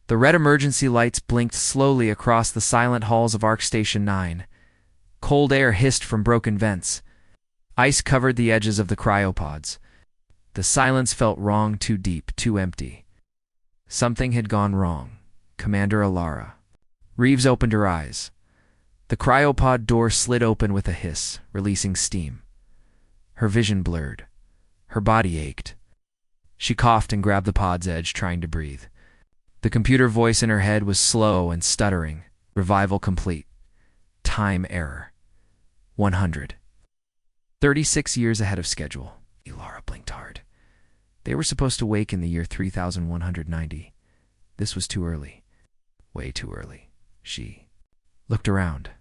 The red emergency lights blinked slowly across the silent halls of Arc Station 9. Cold air hissed from broken vents. Ice covered the edges of the cryopods. The silence felt wrong, too deep, too empty. Something had gone wrong. Commander Alara. Reeves opened her eyes. The cryopod door slid open with a hiss, releasing steam. Her vision blurred. Her body ached. She coughed and grabbed the pod's edge, trying to breathe. The computer voice in her head was slow and stuttering. Revival complete. Time error. 100. 36 years ahead of schedule. Alara blinked hard. They were supposed to wake in the year 3190. This was too early. Way too early. She looked around.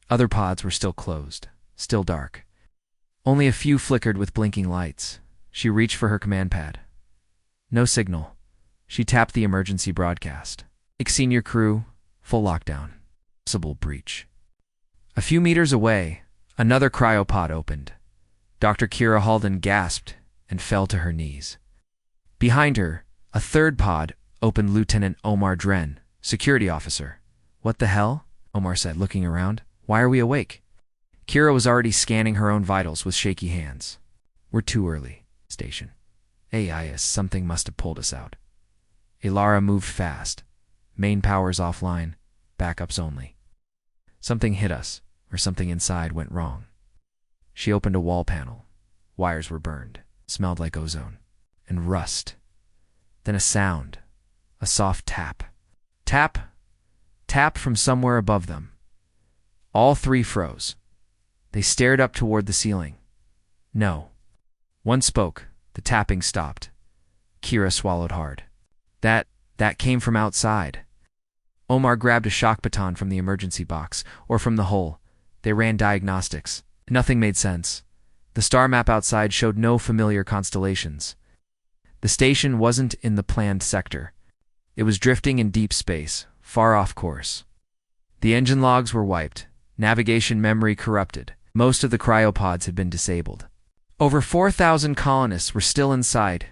Other pods were still closed, still dark. Only a few flickered with blinking lights. She reached for her command pad. No signal. She tapped the emergency broadcast. Senior crew, full lockdown. Possible breach. A few meters away, another cryopod opened. Dr. Kira Halden gasped and fell to her knees. Behind her, a third pod opened. Lieutenant Omar Dren, security officer. What the hell? Omar said, looking around. Why are we awake? Kira was already scanning her own vitals with shaky hands. We're too early. Station. AIS, something must have pulled us out. Alara moved fast. Main powers offline. Backups only. Something hit us, or something inside went wrong. She opened a wall panel. Wires were burned. Smelled like ozone. And rust. Then a sound. A soft tap. Tap. Tap from somewhere above them. All three froze. They stared up toward the ceiling. No. One spoke. The tapping stopped. Kira swallowed hard. That came from outside. Omar grabbed a shock baton from the emergency box, or from the hole. They ran diagnostics. Nothing made sense. The star map outside showed no familiar constellations. The station wasn't in the planned sector. It was drifting in deep space, far off course. The engine logs were wiped. Navigation memory corrupted. Most of the cryopods had been disabled. Over 4,000 colonists were still inside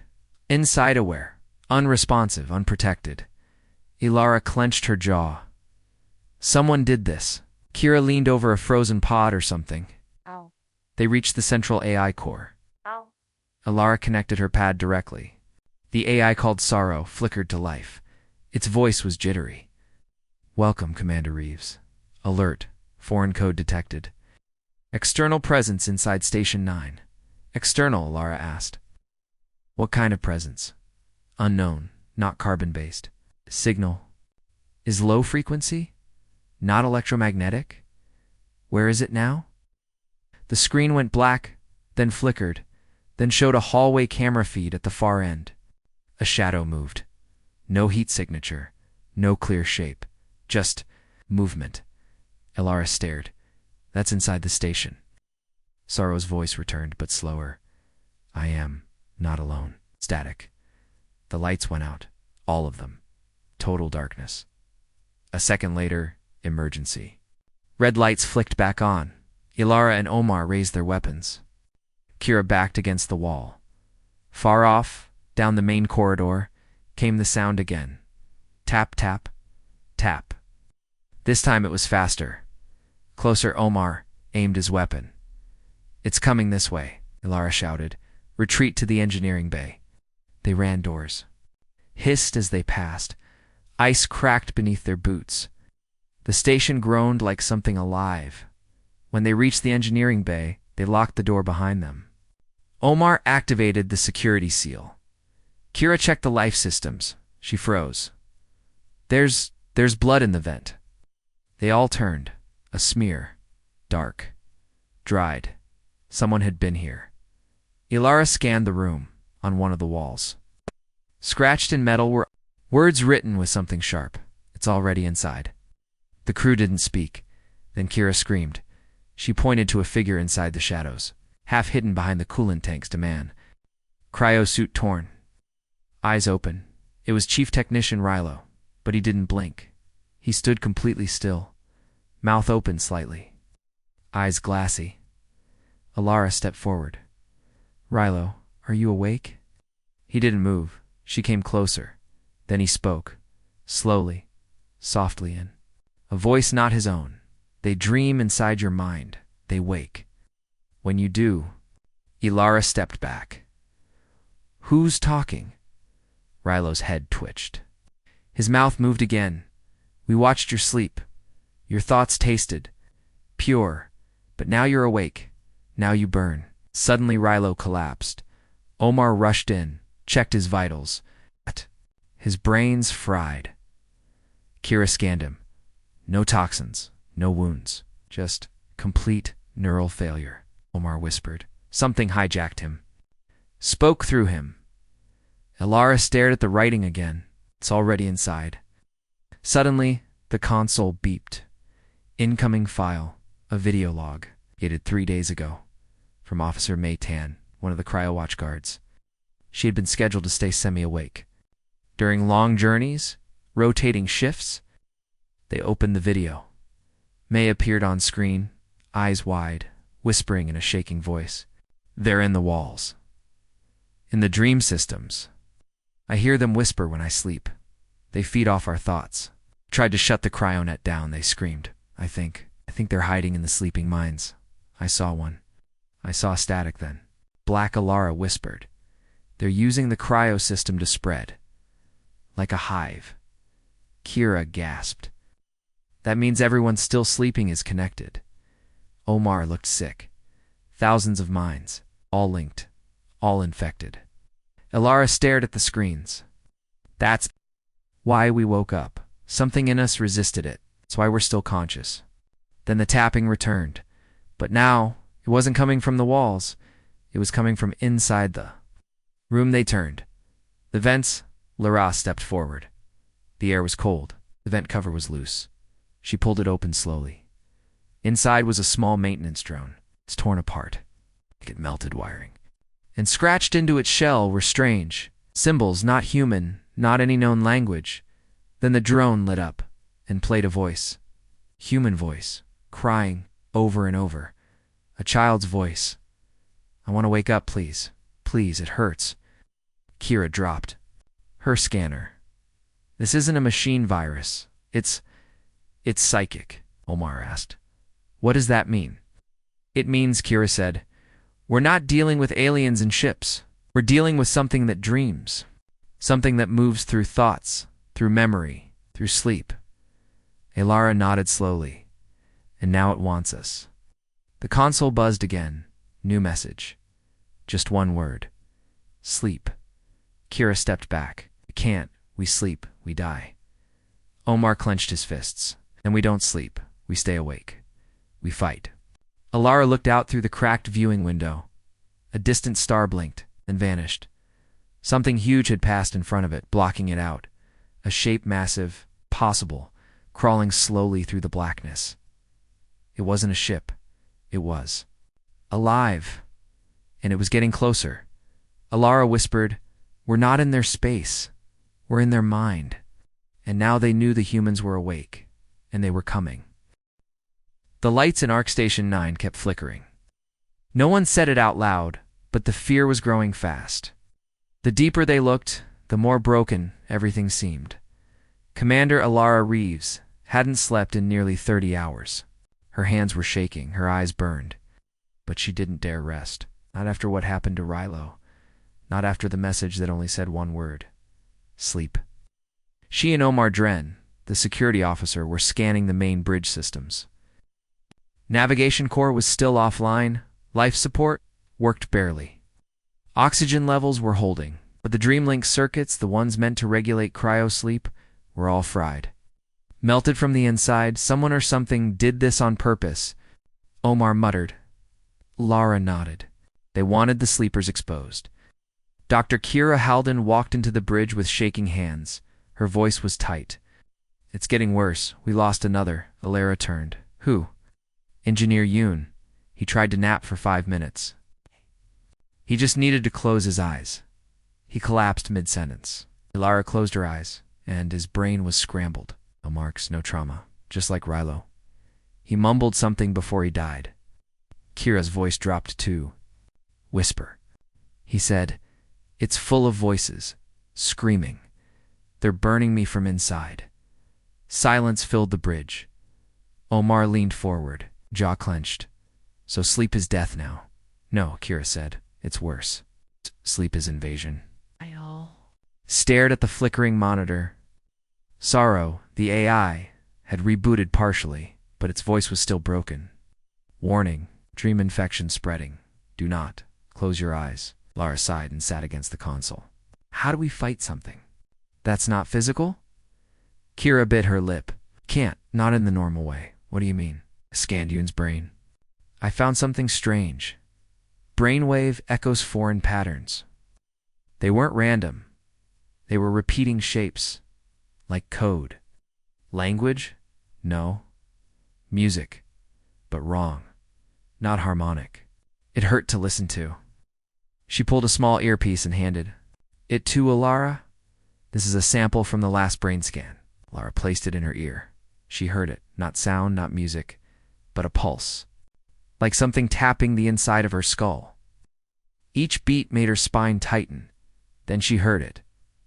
aware, unresponsive, unprotected. Alara clenched her jaw. Someone did this. Kira leaned over a frozen pod or something. Ow. They reached the central AI core. Ow. Alara connected her pad directly. The AI called Sorrow flickered to life. Its voice was jittery. Welcome, Commander Reeves. Alert. Foreign code detected. External presence inside Station 9. External, Alara asked. What kind of presence? Unknown, not carbon-based. Signal. Is low frequency? Not electromagnetic? Where is it now? The screen went black, then flickered, then showed a hallway camera feed at the far end. A shadow moved. No heat signature, no clear shape, just movement. Alara stared. That's inside the station. Sorrow's voice returned, but slower. I am not alone. Static. The lights went out. All of them. Total darkness. A second later, emergency. Red lights flicked back on. Alara and Omar raised their weapons. Kira backed against the wall. Far off, down the main corridor, came the sound again. Tap, tap, tap. This time it was faster. Closer, Omar aimed his weapon. It's coming this way, Alara shouted. Retreat to the engineering bay. They ran doors. Hissed as they passed. Ice cracked beneath their boots. The station groaned like something alive. When they reached the engineering bay, they locked the door behind them. Omar activated the security seal. Kira checked the life systems. She froze. There's blood in the vent. They all turned. A smear. Dark. Dried. Someone had been here. Alara scanned the room, on one of the walls. Scratched in metal were words written with something sharp. It's already inside. The crew didn't speak. Then Kira screamed. She pointed to a figure inside the shadows, half hidden behind the coolant tanks to man. Cryosuit torn. Eyes open. It was Chief Technician Rilo, but he didn't blink. He stood completely still. Mouth open slightly. Eyes glassy. Alara stepped forward. Rilo, are you awake? He didn't move. She came closer. Then he spoke. slowly, softly in. A voice not his own. They dream inside your mind. They wake. When you do, Ilara stepped back. Who's talking? Rilo's head twitched. His mouth moved again. We watched your sleep. Your thoughts tasted. Pure. But now you're awake. Now you burn. Suddenly Rilo collapsed. Omar rushed in, checked his vitals. His brain's fried. Kira scanned him. No toxins, no wounds, just complete neural failure, Omar whispered. Something hijacked him. Spoke through him. Ilara stared at the writing again. It's already inside. Suddenly, the console beeped. Incoming file, a video log, dated 3 days ago, from Officer Mei Tan, one of the cryo-watch guards. She had been scheduled to stay semi-awake. During long journeys, rotating shifts, they opened the video. Mei appeared on screen, eyes wide, whispering in a shaking voice. They're in the walls. In the dream systems. I hear them whisper when I sleep. They feed off our thoughts. Tried to shut the cryonet down, they screamed. I think they're hiding in the sleeping minds. I saw one. I saw static then. Black Ilara whispered. They're using the cryo system to spread. Like a hive. Kira gasped. That means everyone still sleeping is connected. Omar looked sick. Thousands of minds, all linked, all infected. Ilara stared at the screens. That's why we woke up. Something in us resisted it. That's why we're still conscious. Then the tapping returned. But now, it wasn't coming from the walls. It was coming from inside the room. They turned. The vents, Lara stepped forward. The air was cold. The vent cover was loose. She pulled it open slowly. Inside was a small maintenance drone. It's torn apart. Like it melted wiring. And scratched into its shell were strange symbols, not human, not any known language. Then the drone lit up and played a voice. Human voice, crying over and over. A child's voice. I want to wake up, please. Please, it hurts. Kira dropped. Her scanner. This isn't a machine virus. It's psychic, Omar asked. What does that mean? It means, Kira said, we're not dealing with aliens and ships. We're dealing with something that dreams. Something that moves through thoughts, through memory, through sleep. Ilara nodded slowly. And now it wants us. The console buzzed again. New message. Just one word. Sleep. Kira stepped back. We can't. We sleep. We die. Omar clenched his fists. And we don't sleep. We stay awake. We fight. Ilara looked out through the cracked viewing window. A distant star blinked, then vanished. Something huge had passed in front of it, blocking it out. A shape massive, possible, crawling slowly through the blackness. It wasn't a ship. It was alive. And it was getting closer. Ilara whispered, we're not in their space. We're in their mind. And now they knew the humans were awake, and they were coming. The lights in Arc Station 9 kept flickering. No one said it out loud, but the fear was growing fast. The deeper they looked, the more broken everything seemed. Commander Ilara Reeves hadn't slept in nearly 30 hours. Her hands were shaking, her eyes burned. But she didn't dare rest. Not after what happened to Rilo. Not after the message that only said one word. Sleep. She and Omar Dren, the security officer, were scanning the main bridge systems. Navigation core was still offline. Life support worked barely. Oxygen levels were holding, but the Dreamlink circuits, the ones meant to regulate cryo-sleep, were all fried. Melted from the inside, someone or something did this on purpose. Omar muttered. Lara nodded. They wanted the sleepers exposed. Dr. Kira Halden walked into the bridge with shaking hands. Her voice was tight. It's getting worse. We lost another. Ilara turned. Who? Engineer Yoon. He tried to nap for 5 minutes. He just needed to close his eyes. He collapsed mid-sentence. Ilara closed her eyes, and his brain was scrambled. No marks, no trauma, just like Rilo. He mumbled something before he died. Kira's voice dropped too. Whisper. He said, it's full of voices, screaming. They're burning me from inside. Silence filled the bridge. Omar leaned forward, jaw clenched. So sleep is death now. No, Kira said. It's worse. Sleep is invasion. Stared at the flickering monitor. Sorrow, the AI, had rebooted partially, but its voice was still broken. Warning, dream infection spreading. Do not. Close your eyes. Lara sighed and sat against the console. How do we fight something? That's not physical? Kira bit her lip. Can't, not in the normal way. What do you mean? I scanned Yoon's brain. I found something strange. Brainwave echoes foreign patterns. They weren't random. They were repeating shapes, like code. Language? No. Music. But wrong. Not harmonic. It hurt to listen to. She pulled a small earpiece and handed it to Lara. This is a sample from the last brain scan. Lara placed it in her ear. She heard it. Not sound, not music, but a pulse. Like something tapping the inside of her skull. Each beat made her spine tighten. Then she heard it.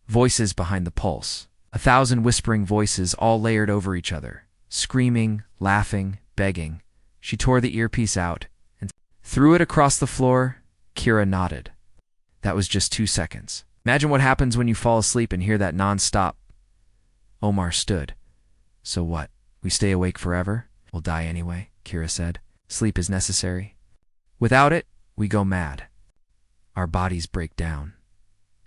Voices behind the pulse. 1,000 whispering voices all layered over each other. Screaming, laughing, begging. She tore the earpiece out and threw it across the floor. Kira nodded. That was just 2 seconds. Imagine what happens when you fall asleep and hear that non-stop. Omar stood. So what? We stay awake forever? We'll die anyway, Kira said. Sleep is necessary. Without it, we go mad. Our bodies break down.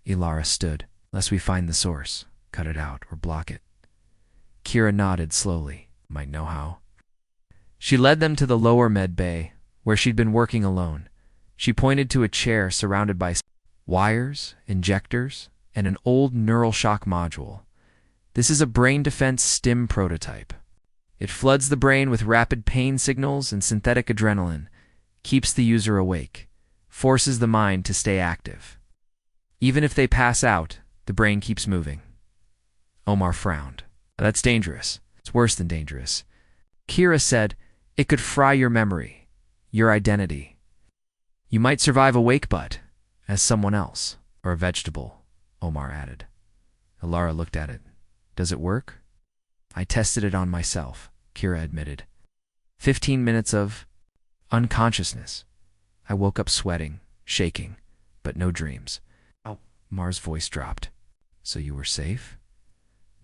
Ilara stood. Lest we find the source, cut it out, or block it. Kira nodded slowly. Might know how. She led them to the lower med bay, where she'd been working alone. She pointed to a chair surrounded by wires, injectors, and an old neural shock module. This is a brain defense stim prototype. It floods the brain with rapid pain signals and synthetic adrenaline, keeps the user awake, forces the mind to stay active. Even if they pass out, the brain keeps moving. Omar frowned. That's dangerous. It's worse than dangerous. Kira said, it could fry your memory, your identity. You might survive awake but as someone else, or a vegetable, Omar added. Ilara looked at it. Does it work? I tested it on myself, Kira admitted. 15 minutes of unconsciousness. I woke up sweating, shaking, but no dreams. Mar's voice dropped. So you were safe?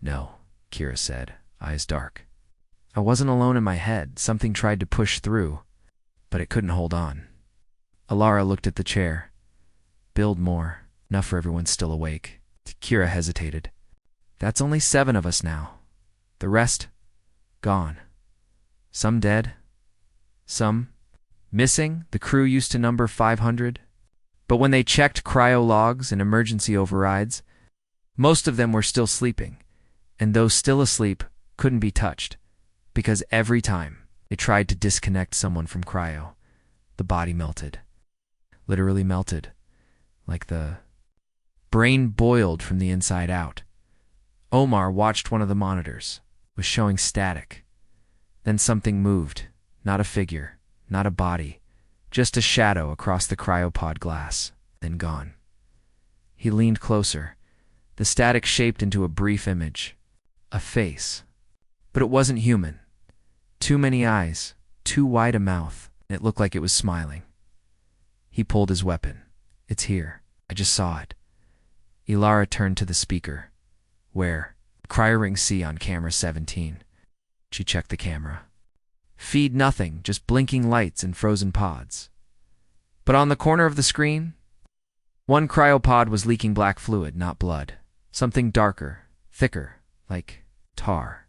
No, Kira said, eyes dark. I wasn't alone in my head. Something tried to push through, but it couldn't hold on. Ilara looked at the chair. Build more. Enough for everyone still awake. Kira hesitated. That's only 7 of us now. The rest, gone. Some dead. Some missing. The crew used to number 500. But when they checked cryo logs and emergency overrides, most of them were still sleeping, and those still asleep couldn't be touched, because every time they tried to disconnect someone from cryo, the body melted. Literally melted, like the brain boiled from the inside out. Omar watched one of the monitors, was showing static. Then something moved, not a figure, not a body, just a shadow across the cryopod glass, then gone. He leaned closer. The static shaped into a brief image. A face. But it wasn't human. Too many eyes, too wide a mouth, and it looked like it was smiling. He pulled his weapon. It's here. I just saw it. Ilara turned to the speaker. Where? Cryoring C on camera 17. She checked the camera. Feed nothing, just blinking lights and frozen pods. But on the corner of the screen, one cryopod was leaking black fluid, not blood. Something darker, thicker, like tar.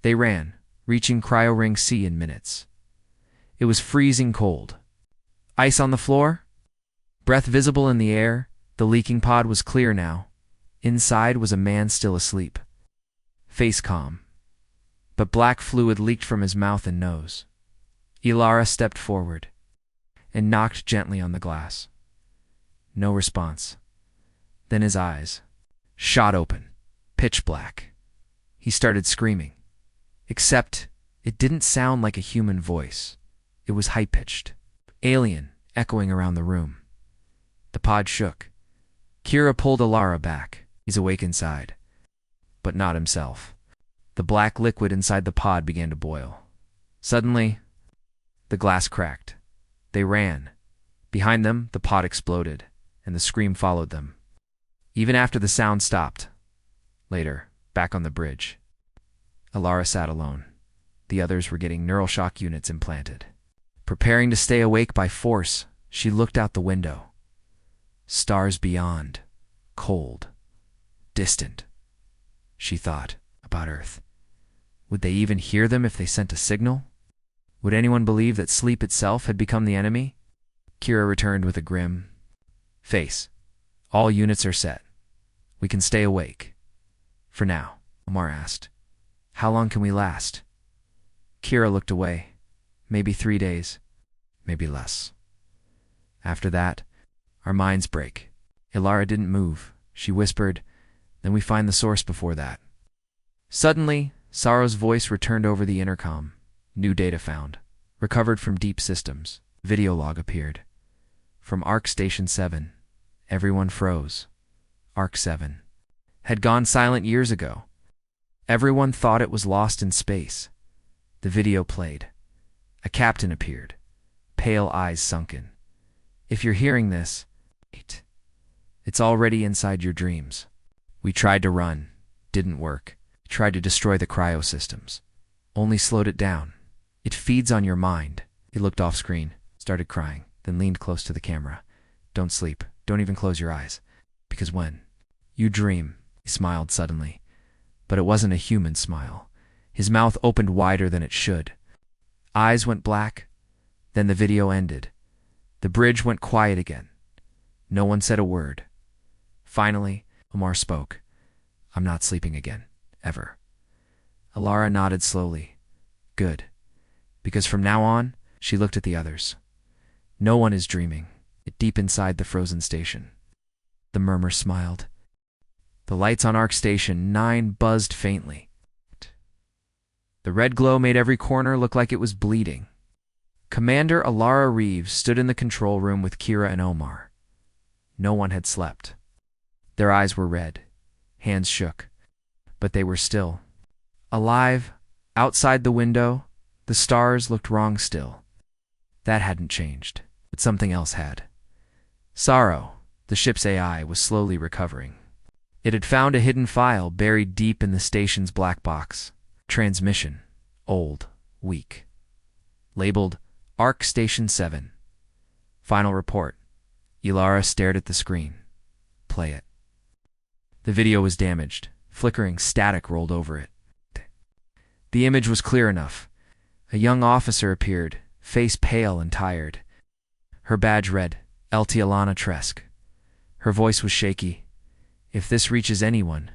They ran, reaching cryoring C in minutes. It was freezing cold. Ice on the floor? Breath visible in the air, the leaking pod was clear now. Inside was a man still asleep. Face calm. But black fluid leaked from his mouth and nose. Ilara stepped forward and knocked gently on the glass. No response. Then his eyes shot open, pitch black. He started screaming. Except it didn't sound like a human voice. It was high-pitched, alien, echoing around the room. The pod shook. Kira pulled Ilara back. He's awake inside. but not himself. The black liquid inside the pod began to boil. Suddenly, the glass cracked. They ran. Behind them, the pod exploded, and the scream followed them. Even after the sound stopped. Later, back on the bridge, Alara sat alone. The others were getting neural shock units implanted. Preparing to stay awake by force, she looked out the window. Stars beyond, cold, distant. She thought about Earth. Would they even hear them if they sent a signal? Would anyone believe that sleep itself had become the enemy? Kira returned with a grim face. All units are set. We can stay awake. For now, Omar asked. How long can we last? Kira looked away. Maybe 3 days. Maybe less. After that, our minds break. Ilara didn't move. She whispered, then we find the source before that. Suddenly, Saro's voice returned over the intercom. New data found. Recovered from deep systems. Video log appeared. From Arc Station 7. Everyone froze. Arc 7 had gone silent years ago. Everyone thought it was lost in space. The video played. A captain appeared. Pale eyes sunken. If you're hearing this, wait. It's already inside your dreams. We tried to run. Didn't work. Tried to destroy the cryo systems. Only slowed it down. It feeds on your mind. He looked off screen, started crying, then leaned close to the camera. Don't sleep. Don't even close your eyes. Because when you dream, he smiled suddenly. But it wasn't a human smile. His mouth opened wider than it should. Eyes went black. Then the video ended. The bridge went quiet again. No one said a word. Finally, Omar spoke. I'm not sleeping again. Ever. Alara nodded slowly. Good. Because from now on, she looked at the others. No one is dreaming. Deep inside the frozen station. The murmur smiled. The lights on Arc Station 9 buzzed faintly. The red glow made every corner look like it was bleeding. Commander Alara Reeves stood in the control room with Kira and Omar. No one had slept. Their eyes were red. Hands shook. But they were still. Alive, outside the window, the stars looked wrong still. That hadn't changed, but something else had. Sorrow, the ship's AI, was slowly recovering. It had found a hidden file buried deep in the station's black box. Transmission. Old. Weak. Labeled Arc Station 7. Final report. Ilara stared at the screen. Play it. The video was damaged. Flickering static rolled over it. The image was clear enough. A young officer appeared, face pale and tired. Her badge read, LT Alana Tresk. Her voice was shaky. If this reaches anyone,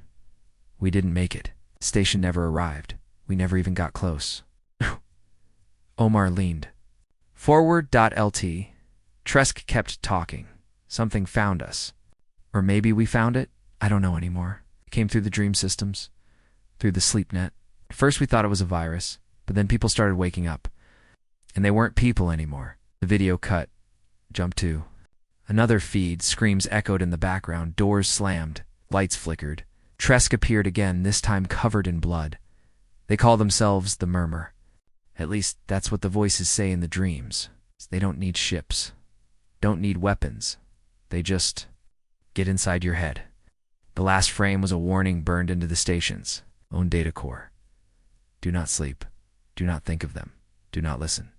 we didn't make it. Station never arrived. We never even got close. Omar leaned. Forward.lt. Tresk kept talking. Something found us. Or maybe we found it? I don't know anymore. It came through the dream systems. Through the sleep net. At first we thought it was a virus, but then people started waking up. And they weren't people anymore. The video cut. Jump to. Another feed. Screams echoed in the background. Doors slammed. Lights flickered. Tresk appeared again, this time covered in blood. They call themselves the Murmur. At least that's what the voices say in the dreams. They don't need ships. Don't need weapons. They just get inside your head. The last frame was a warning burned into the station's own data core. Do not sleep. Do not think of them. Do not listen.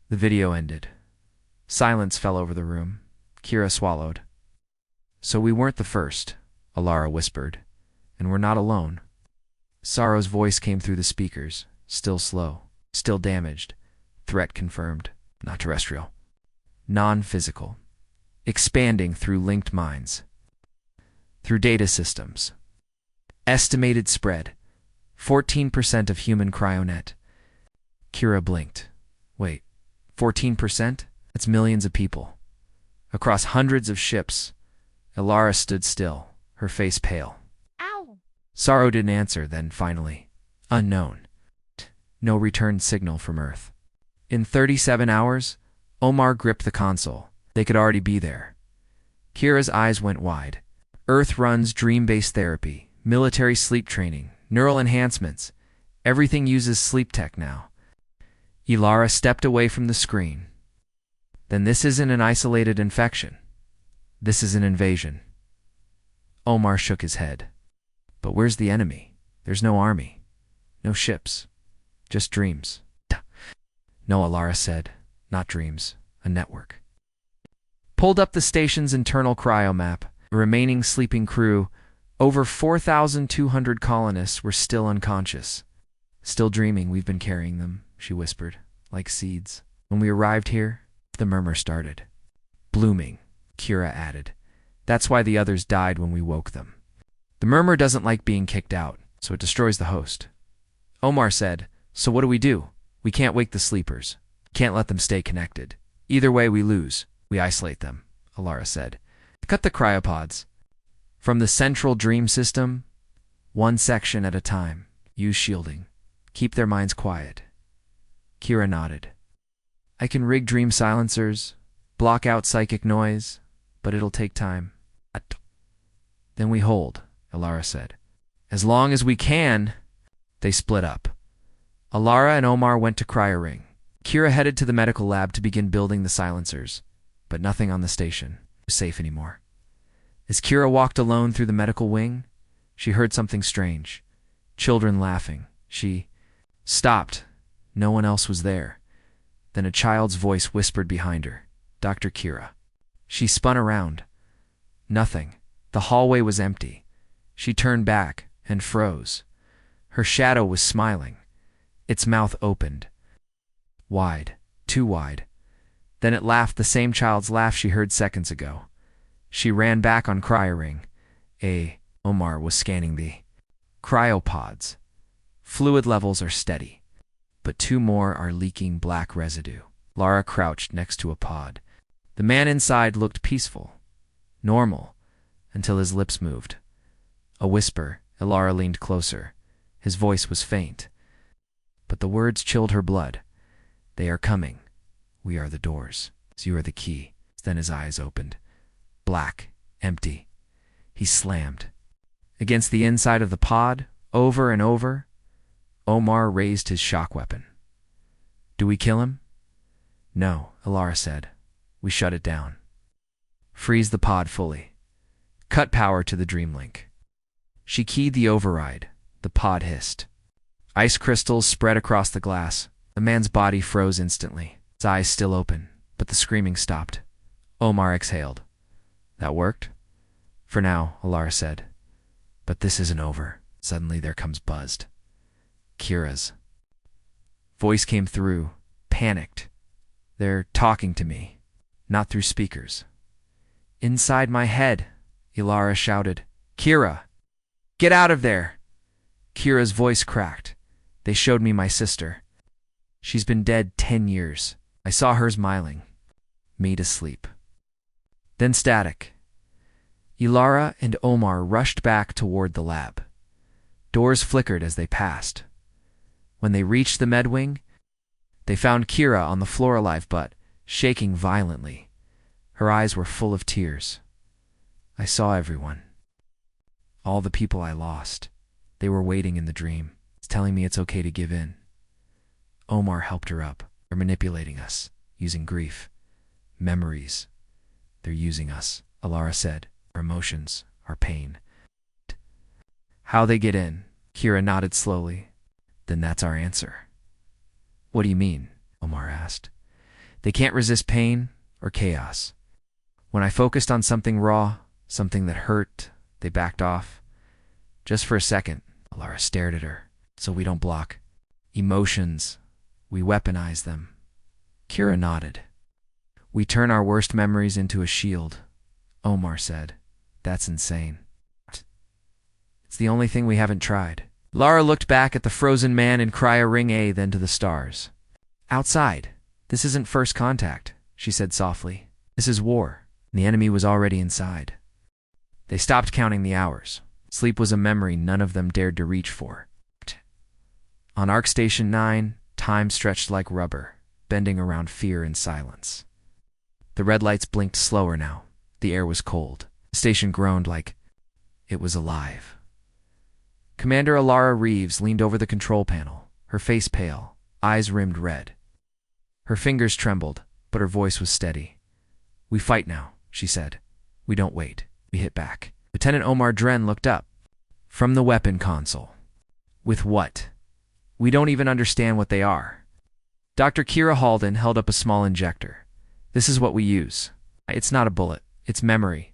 The video ended. Silence fell over the room. Kira swallowed. So we weren't the first, Alara whispered. And we're not alone. Sorrow's voice came through the speakers, still slow, still damaged. Threat confirmed. Not terrestrial. Non-physical. Expanding through linked minds. Through data systems. Estimated spread. 14% of human cryonet. Kira blinked. Wait, 14%? That's millions of people. Across hundreds of ships. Ilara stood still, her face pale. Ow! Sorrow didn't answer, then finally. Unknown. No return signal from Earth. In 37 hours, Omar gripped the console. They could already be there. Kira's eyes went wide. Earth runs dream-based therapy, military sleep training, Neural enhancements. Everything uses sleep tech now. Ilara stepped away from the screen. Then this isn't an isolated infection. This is an invasion. Omar shook his head. But where's the enemy? There's no army. No ships. Just dreams. No, Ilara said. Not dreams. A network. Pulled up the station's internal cryomap. The remaining sleeping crew, over 4,200 colonists, were still unconscious. Still dreaming. We've been carrying them, she whispered, like seeds. When we arrived here, the murmur started. Blooming, Kira added. That's why the others died when we woke them. The murmur doesn't like being kicked out, so it destroys the host. Omar said, so what do? We can't wake the sleepers. Can't let them stay connected. Either way we lose. We isolate them, Ilara said. Cut the cryopods. From the central dream system, one section at a time. Use shielding. Keep their minds quiet. Kira nodded. I can rig dream silencers, block out psychic noise, but it'll take time. Then we hold, Ilara said. As long as we can. They split up. Ilara and Omar went to cryo-ring. Kira headed to the medical lab to begin building the silencers, but nothing on the station was safe anymore. As Kira walked alone through the medical wing, she heard something strange. Children laughing. She stopped. No one else was there. Then a child's voice whispered behind her, Dr. Kira. She spun around. Nothing. The hallway was empty. She turned back and froze. Her shadow was smiling. Its mouth opened. Wide. Too wide. Then it laughed the same child's laugh she heard seconds ago. She ran back on cryo-ring. Omar was scanning the cryopods. Fluid levels are steady, but 2 more are leaking black residue. Lara crouched next to a pod. The man inside looked peaceful, normal, until his lips moved. A whisper. Ilara leaned closer. His voice was faint, but the words chilled her blood. They are coming. We are the doors. You are the key. Then his eyes opened. Black, empty. He slammed. Against the inside of the pod, over and over, Omar raised his shock weapon. Do we kill him? No, Ilara said. We shut it down. Freeze the pod fully. Cut power to the Dreamlink. She keyed the override. The pod hissed. Ice crystals spread across the glass. The man's body froze instantly. His eyes still open, but the screaming stopped. Omar exhaled. That worked? For now, Ilara said. But this isn't over. Suddenly there comes buzzed. Kira's voice came through, panicked. They're talking to me, not through speakers. Inside my head, Ilara shouted. Kira! Get out of there! Kira's voice cracked. They showed me my sister. She's been dead 10 years. I saw her smiling. Me to sleep. Then static. Ilara and Omar rushed back toward the lab. Doors flickered as they passed. When they reached the medwing, they found Kira on the floor alive but shaking violently. Her eyes were full of tears. I saw everyone. All the people I lost. They were waiting in the dream, telling me it's okay to give in. Omar helped her up. They're manipulating us, using grief. Memories. They're using us, Ilara said. Our emotions, our pain. How they get in? Kira nodded slowly. Then that's our answer. What do you mean? Omar asked. They can't resist pain or chaos. When I focused on something raw, something that hurt, they backed off. Just for a second, Ilara stared at her. So we don't block. Emotions, we weaponize them. Kira nodded. We turn our worst memories into a shield, Omar said. That's insane. It's the only thing we haven't tried. Lara looked back at the frozen man in cryo-ring A, then to the stars. Outside. This isn't first contact, she said softly. This is war. The enemy was already inside. They stopped counting the hours. Sleep was a memory none of them dared to reach for. On Arc Station 9, time stretched like rubber, bending around fear and silence. The red lights blinked slower now. The air was cold. The station groaned like it was alive. Commander Alara Reeves leaned over the control panel, her face pale, eyes rimmed red. Her fingers trembled, but her voice was steady. "We fight now," she said. "We don't wait. We hit back." Lieutenant Omar Dren looked up. "From the weapon console." "With what?" "We don't even understand what they are." Dr. Kira Halden held up a small injector. "This is what we use. It's not a bullet. It's memory.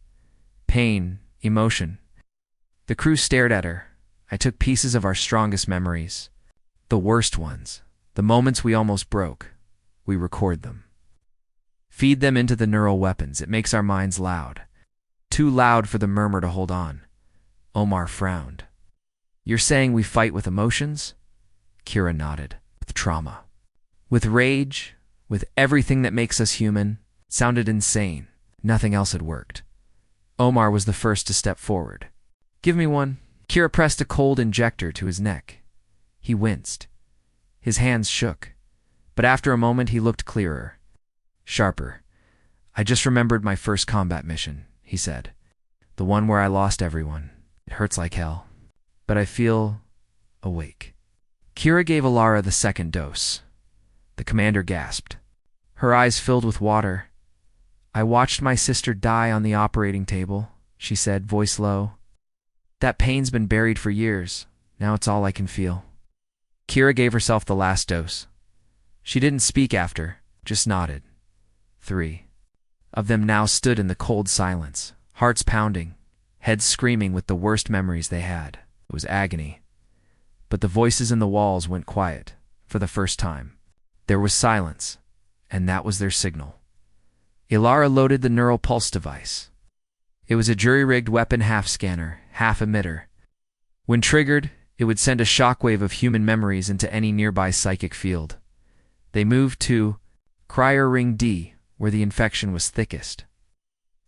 Pain, emotion." The crew stared at her. "I took pieces of our strongest memories. The worst ones. The moments we almost broke. We record them. Feed them into the neural weapons. It makes our minds loud. Too loud for the murmur to hold on." Omar frowned. "You're saying we fight with emotions?" Kira nodded. "With trauma. With rage. With everything that makes us human." It sounded insane. Nothing else had worked. Omar was the first to step forward. "Give me one." Kira pressed a cold injector to his neck. He winced. His hands shook. But after a moment he looked clearer. Sharper. "I just remembered my first combat mission," he said. "The one where I lost everyone. It hurts like hell. But I feel awake." Kira gave Alara the second dose. The commander gasped. Her eyes filled with water. "I watched my sister die on the operating table," she said, voice low. "That pain's been buried for years. Now it's all I can feel." Kira gave herself the last dose. She didn't speak after, just nodded. 3 of them now stood in the cold silence, hearts pounding, heads screaming with the worst memories they had. It was agony. But the voices in the walls went quiet, for the first time. There was silence, and that was their signal. Alara loaded the neural pulse device. It was a jury-rigged weapon half-scanner, half-emitter. When triggered, it would send a shockwave of human memories into any nearby psychic field. They moved to Cryo Ring D, where the infection was thickest.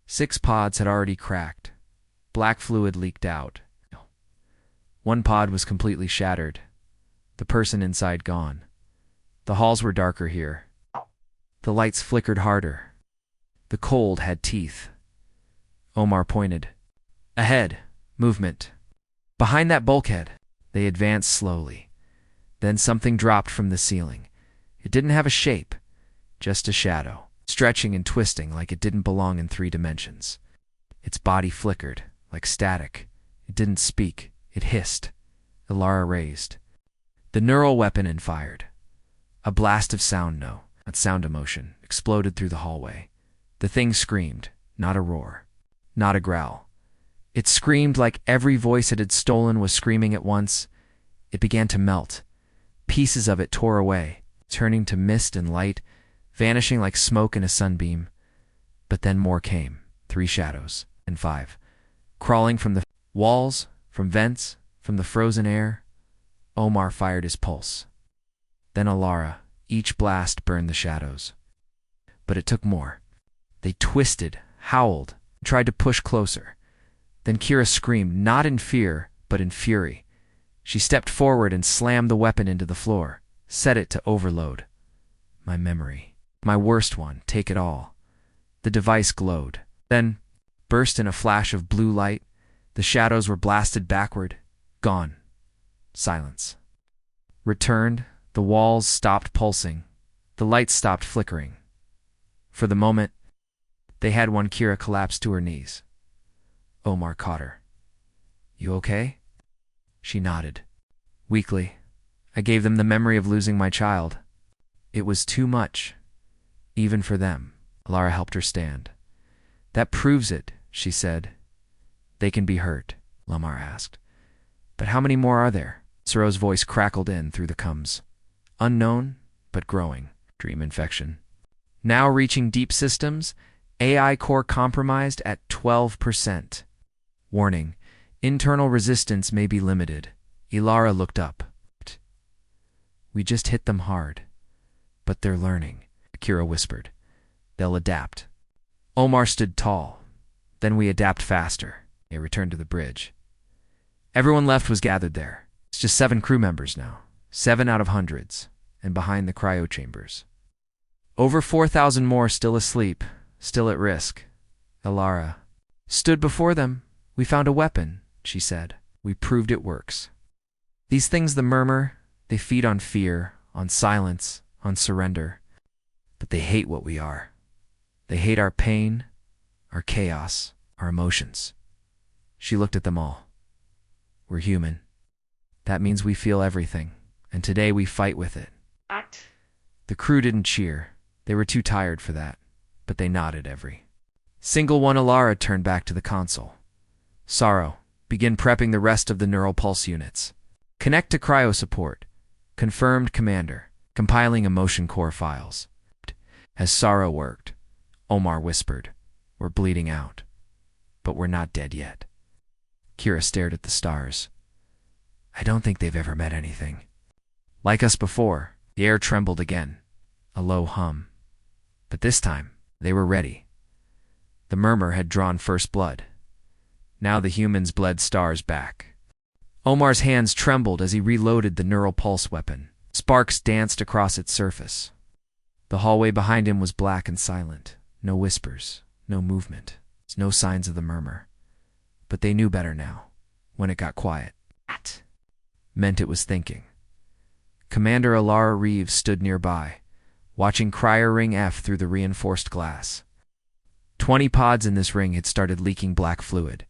6 pods had already cracked. Black fluid leaked out. One pod was completely shattered. The person inside gone. The halls were darker here. The lights flickered harder. The cold had teeth. Omar pointed. "Ahead. Movement." Behind that bulkhead, they advanced slowly. Then something dropped from the ceiling. It didn't have a shape, just a shadow, stretching and twisting like it didn't belong in 3 dimensions. Its body flickered, like static. It didn't speak. It hissed. Alara raised the neural weapon and fired. A blast of sound, not sound emotion, exploded through the hallway. The thing screamed, not a roar, not a growl. It screamed like every voice it had stolen was screaming at once. It began to melt. Pieces of it tore away, turning to mist and light, vanishing like smoke in a sunbeam. But then more came, 3 shadows, and 5. Crawling from the walls, from vents, from the frozen air. Omar fired his pulse. Then Alara. Each blast burned the shadows. But it took more. They twisted, howled, tried to push closer. Then Kira screamed, not in fear, but in fury. She stepped forward and slammed the weapon into the floor, set it to overload. My memory. My worst one, take it all. The device glowed. Then, burst in a flash of blue light. The shadows were blasted backward. Gone. Silence. Returned. The walls stopped pulsing. The lights stopped flickering. For the moment, they had one. Kira collapsed to her knees. Omar caught her. "You okay?" She nodded. Weakly. "I gave them the memory of losing my child. It was too much. Even for them." Alara helped her stand. "That proves it," she said. "They can be hurt," Lamar asked. "But how many more are there?" Saro's voice crackled in through the combs. "Unknown, but growing. Dream infection. Now reaching deep systems. AI core compromised at 12%. Warning. Internal resistance may be limited." Alara looked up. "We just hit them hard. But they're learning," Kira whispered. "They'll adapt." Omar stood tall. "Then we adapt faster." They returned to the bridge. Everyone left was gathered there. It's just 7 crew members now. 7 out of hundreds. And behind the cryo chambers. Over 4,000 more still asleep, still at risk. Alara stood before them. "We found a weapon," she said. "We proved it works." These things, the murmur, they feed on fear, on silence, on surrender. But they hate what we are. They hate our pain, our chaos, our emotions. She looked at them all. We're human. That means we feel everything, and today we fight with it. The crew didn't cheer. They were too tired for that, but they nodded every single one. Alara turned back to the console. Sorrow, begin prepping the rest of the neural pulse units. Connect to cryo support. Confirmed, Commander. Compiling emotion core files. As Sorrow worked, Omar whispered, "We're bleeding out, but we're not dead yet." Kira stared at the stars. I don't think they've ever met anything like us before. The air trembled again, a low hum. But this time, they were ready. The murmur had drawn first blood. Now the humans bled stars back. Omar's hands trembled as he reloaded the neural pulse weapon. Sparks danced across its surface. The hallway behind him was black and silent. No whispers, no movement, no signs of the murmur. But they knew better now. When it got quiet, that meant it was thinking. Commander Alara Reeves stood nearby, watching Cryer Ring F through the reinforced glass. 20 pods in this ring had started leaking black fluid.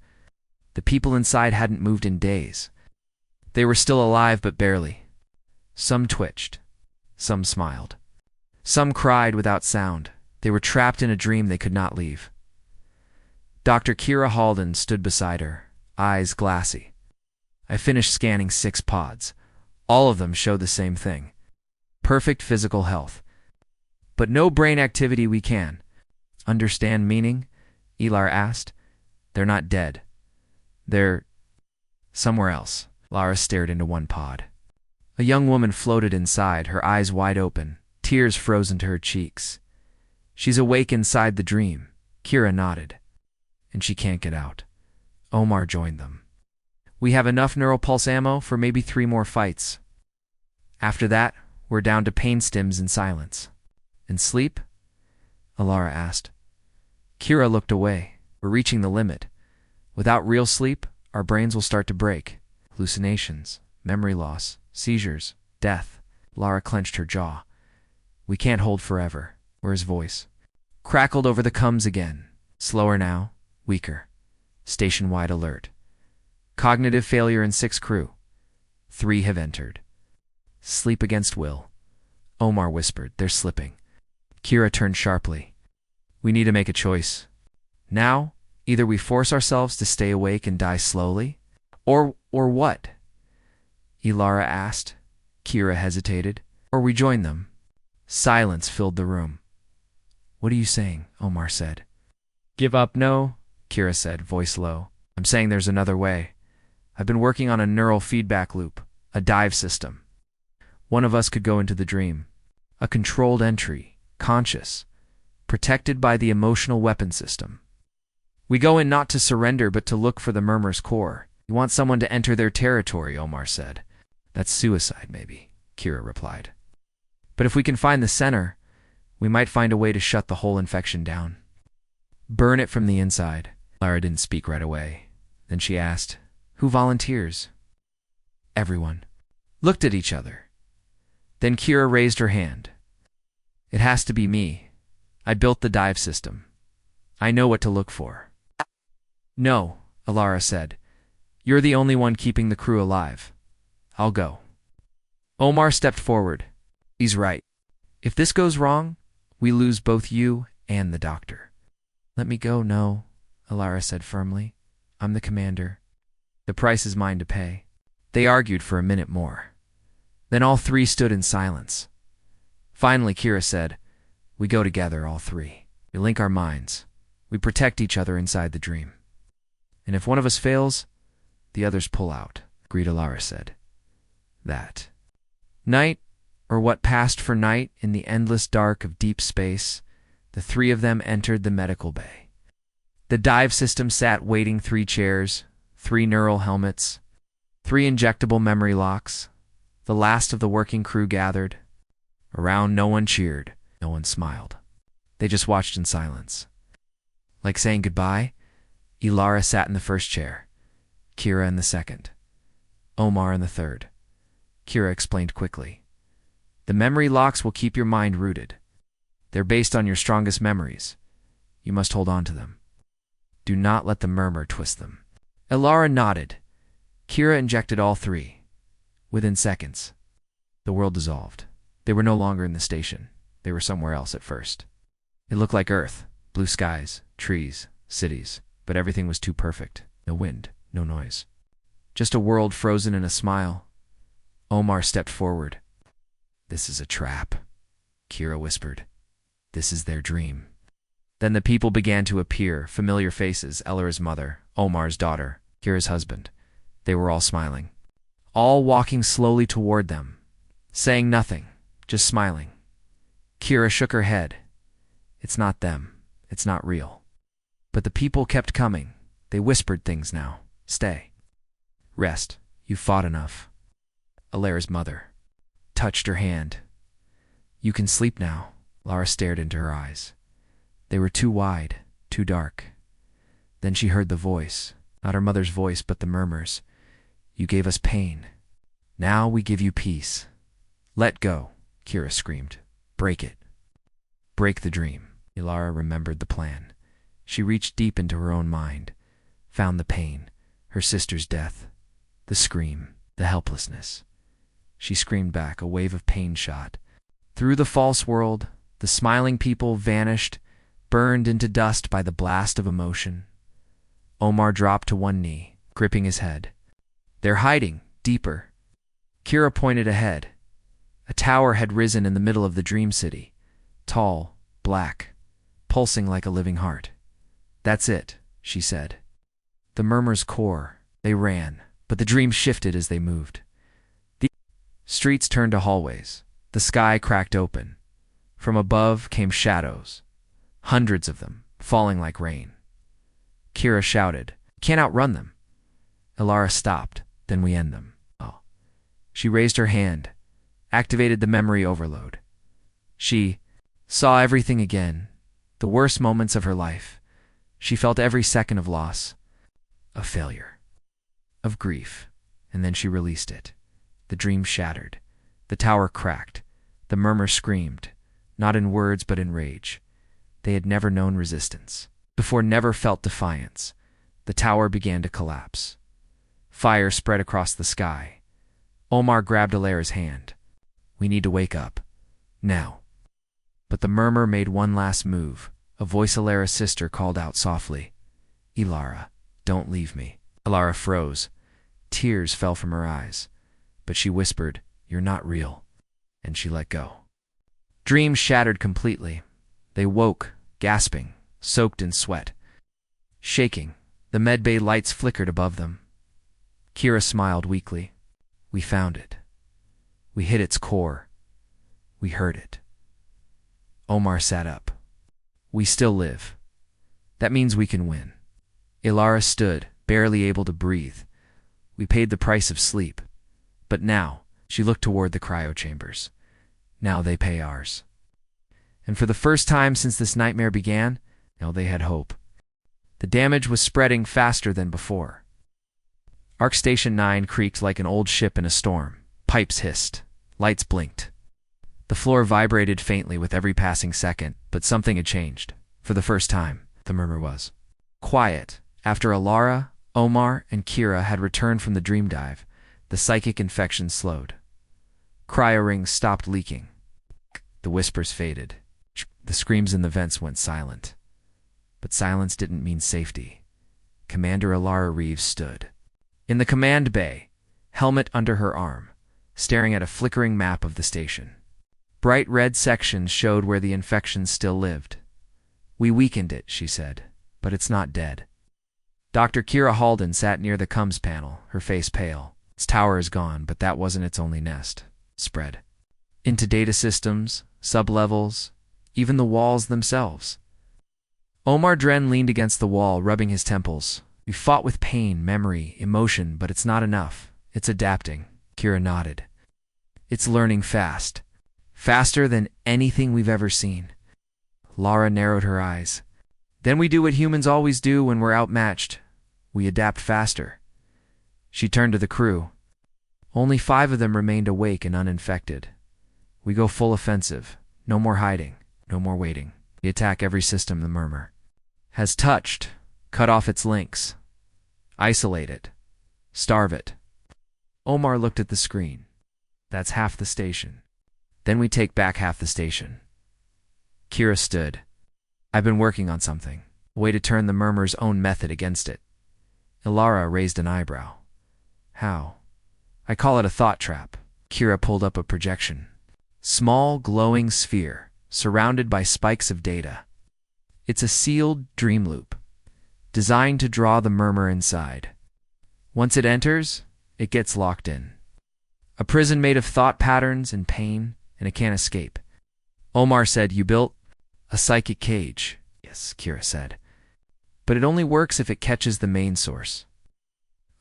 The people inside hadn't moved in days. They were still alive, but barely. Some twitched. Some smiled. Some cried without sound. They were trapped in a dream they could not leave. Dr. Kira Halden stood beside her, eyes glassy. I finished scanning 6 pods. All of them showed the same thing. Perfect physical health. But no brain activity. We can understand meaning? Elar asked. They're not dead. They're somewhere else. Lara stared into one pod. A young woman floated inside, her eyes wide open, tears frozen to her cheeks. She's awake inside the dream. Kira nodded. And she can't get out. Omar joined them. We have enough neural pulse ammo for maybe 3 more fights. After that, we're down to pain stims and silence. And sleep? Alara asked. Kira looked away. We're reaching the limit. Without real sleep, our brains will start to break. Hallucinations, memory loss, seizures, death. Lara clenched her jaw. We can't hold forever. His voice crackled over the coms again. Slower now, weaker. Station-wide alert. Cognitive failure in 6 crew. 3 have entered. Sleep against will. Omar whispered, they're slipping. Kira turned sharply. We need to make a choice. Now, either we force ourselves to stay awake and die slowly, or what? Elara asked. Kira hesitated. Or we join them. Silence filled the room. What are you saying? Omar said. Give up? No, Kira said, voice low. I'm saying there's another way. I've been working on a neural feedback loop, a dive system. One of us could go into the dream. A controlled entry, conscious, protected by the emotional weapon system. We go in not to surrender, but to look for the murmur's core. You want someone to enter their territory, Omar said. That's suicide, maybe, Kira replied. But if we can find the center, we might find a way to shut the whole infection down. Burn it from the inside. Lara didn't speak right away. Then she asked, who volunteers? Everyone looked at each other. Then Kira raised her hand. It has to be me. I built the dive system. I know what to look for. No, Alara said. You're the only one keeping the crew alive. I'll go. Omar stepped forward. He's right. If this goes wrong, we lose both you and the doctor. Let me go, no, Alara said firmly. I'm the commander. The price is mine to pay. They argued for a minute more. Then all 3 stood in silence. Finally, Kira said, we go together, all 3. We link our minds. We protect each other inside the dream. And if one of us fails, the others pull out, agreed, Alara said. That night, or what passed for night in the endless dark of deep space, the 3 of them entered the medical bay. The dive system sat waiting, 3 chairs, 3 neural helmets, 3 injectable memory locks. The last of the working crew gathered. Around, no one cheered, no one smiled. They just watched in silence. Like saying goodbye, Elara sat in the first chair, Kira in the second, Omar in the third. Kira explained quickly. The memory locks will keep your mind rooted. They're based on your strongest memories. You must hold on to them. Do not let the murmur twist them. Ilara nodded. Kira injected all three. Within seconds, the world dissolved. They were no longer in the station. They were somewhere else at first. It looked like Earth, blue skies, trees, cities, but everything was too perfect. No wind, no noise. Just a world frozen in a smile. Omar stepped forward. This is a trap, Kira whispered. This is their dream. Then the people began to appear, familiar faces, Elara's mother, Omar's daughter, Kira's husband. They were all smiling. All walking slowly toward them, saying nothing, just smiling. Kira shook her head. It's not them. It's not real. But the people kept coming. They whispered things now. Stay. Rest. You fought enough. Elara's mother touched her hand. You can sleep now. Lara stared into her eyes. They were too wide, too dark. Then she heard the voice, not her mother's voice, but the murmurs. You gave us pain. Now we give you peace. Let go, Kira screamed. Break it. Break the dream. Ilara remembered the plan. She reached deep into her own mind, found the pain, her sister's death, the scream, the helplessness. She screamed back, a wave of pain shot. Through the false world, the smiling people vanished, burned into dust by the blast of emotion. Omar dropped to one knee, gripping his head. They're hiding, deeper. Kira pointed ahead. A tower had risen in the middle of the dream city, tall, black, pulsing like a living heart. That's it, she said. The murmur's core. They ran, but the dream shifted as they moved. The streets turned to hallways. The sky cracked open. From above came shadows, hundreds of them, falling like rain. Kira shouted, "Can't outrun them." Ilara stopped, "Then we end them." Oh. She raised her hand, activated the memory overload. She saw everything again, the worst moments of her life. She felt every second of loss, of failure, of grief, and then she released it. The dream shattered. The tower cracked. The murmur screamed, not in words but in rage. They had never known resistance, before never felt defiance. The tower began to collapse. Fire spread across the sky. Omar grabbed Alara's hand. We need to wake up. Now. But the murmur made one last move. A voice Alara's sister called out softly. Ilara, don't leave me. Ilara froze. Tears fell from her eyes. But she whispered, You're not real. And she let go. Dreams shattered completely. They woke, gasping, soaked in sweat. Shaking, the medbay lights flickered above them. Kira smiled weakly. We found it. We hit its core. We heard it. Omar sat up. We still live. That means we can win. Ilara stood, barely able to breathe. We paid the price of sleep. But now, she looked toward the cryo chambers. Now they pay ours. And for the first time since this nightmare began, now they had hope. The damage was spreading faster than before. Arc Station 9 creaked like an old ship in a storm. Pipes hissed. Lights blinked. The floor vibrated faintly with every passing second, but something had changed. For the first time, the murmur was quiet. After Ilara, Omar, and Kira had returned from the dream dive, the psychic infection slowed. Cryo rings stopped leaking. The whispers faded. The screams in the vents went silent. But silence didn't mean safety. Commander Ilara Reeves stood in the command bay, helmet under her arm, staring at a flickering map of the station. Bright red sections showed where the infection still lived. We weakened it, she said, but it's not dead. Dr. Kira Halden sat near the comms panel, her face pale. Its tower is gone, but that wasn't its only nest. Spread into data systems, sublevels, even the walls themselves. Omar Dren leaned against the wall, rubbing his temples. We fought with pain, memory, emotion, but it's not enough. It's adapting. Kira nodded. It's learning fast. Faster than anything we've ever seen. Lara narrowed her eyes. Then we do what humans always do when we're outmatched. We adapt faster. She turned to the crew. Only 5 of them remained awake and uninfected. We go full offensive. No more hiding. No more waiting. We attack every system the murmur has touched. Cut off its links. Isolate it. Starve it. Omar looked at the screen. That's half the station. Then we take back half the station. Kira stood. I've been working on something. A way to turn the murmur's own method against it. Ilara raised an eyebrow. How? I call it a thought trap. Kira pulled up a projection. Small, glowing sphere, surrounded by spikes of data. It's a sealed dream loop, designed to draw the murmur inside. Once it enters, it gets locked in. A prison made of thought patterns and pain, and it can't escape. Omar said, you built a psychic cage. Yes, Kira said. But it only works if it catches the main source.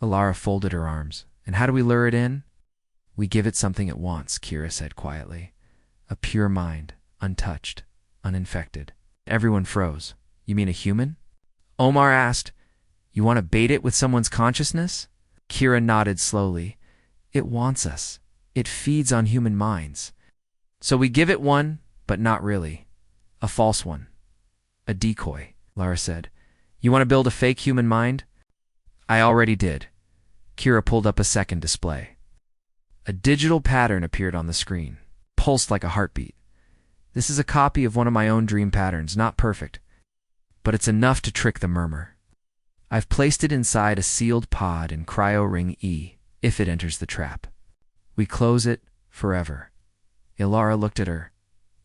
Ilara folded her arms. And how do we lure it in? We give it something it wants, Kira said quietly. A pure mind, untouched, uninfected. Everyone froze. You mean a human? Omar asked, you want to bait it with someone's consciousness? Kira nodded slowly. It wants us. It feeds on human minds. So we give it one, but not really. A false one. A decoy, Lara said. You want to build a fake human mind? I already did. Kira pulled up a second display. A digital pattern appeared on the screen, pulsed like a heartbeat. This is a copy of one of my own dream patterns, not perfect, but it's enough to trick the murmur. I've placed it inside a sealed pod in Cryo Ring E, if it enters the trap. We close it forever. Ilara looked at her.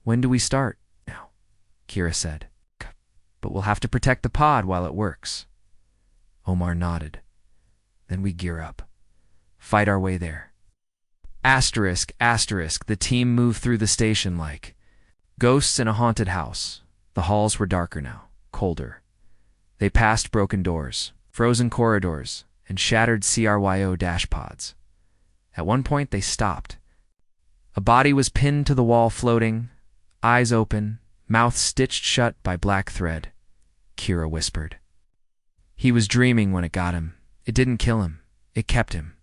When do we start? Now, Kira said. But we'll have to protect the pod while it works. Omar nodded. Then we gear up. Fight our way there. Asterisk, asterisk, the team moved through the station like ghosts in a haunted house. The halls were darker now, colder. They passed broken doors, frozen corridors, and shattered CRYO dash pods. At one point they stopped. A body was pinned to the wall floating, eyes open, mouth stitched shut by black thread. Kira whispered. He was dreaming when it got him. It didn't kill him. It kept him.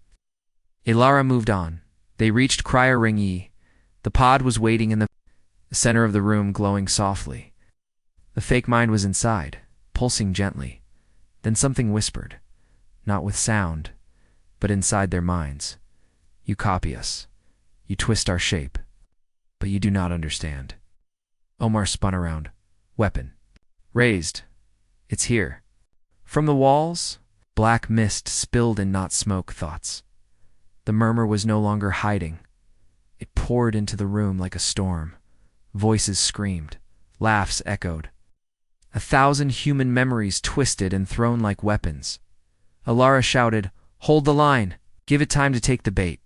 Ilara moved on. They reached Cryo Ring E. The pod was waiting in the center of the room, glowing softly. The fake mind was inside, pulsing gently. Then something whispered, not with sound, but inside their minds. You copy us. You twist our shape. But you do not understand. Omar spun around. Weapon. Raised. It's here. From the walls, black mist spilled in not smoke thoughts. The murmur was no longer hiding. It poured into the room like a storm. Voices screamed. Laughs echoed. 1,000 human memories twisted and thrown like weapons. Ilara shouted, Hold the line! Give it time to take the bait.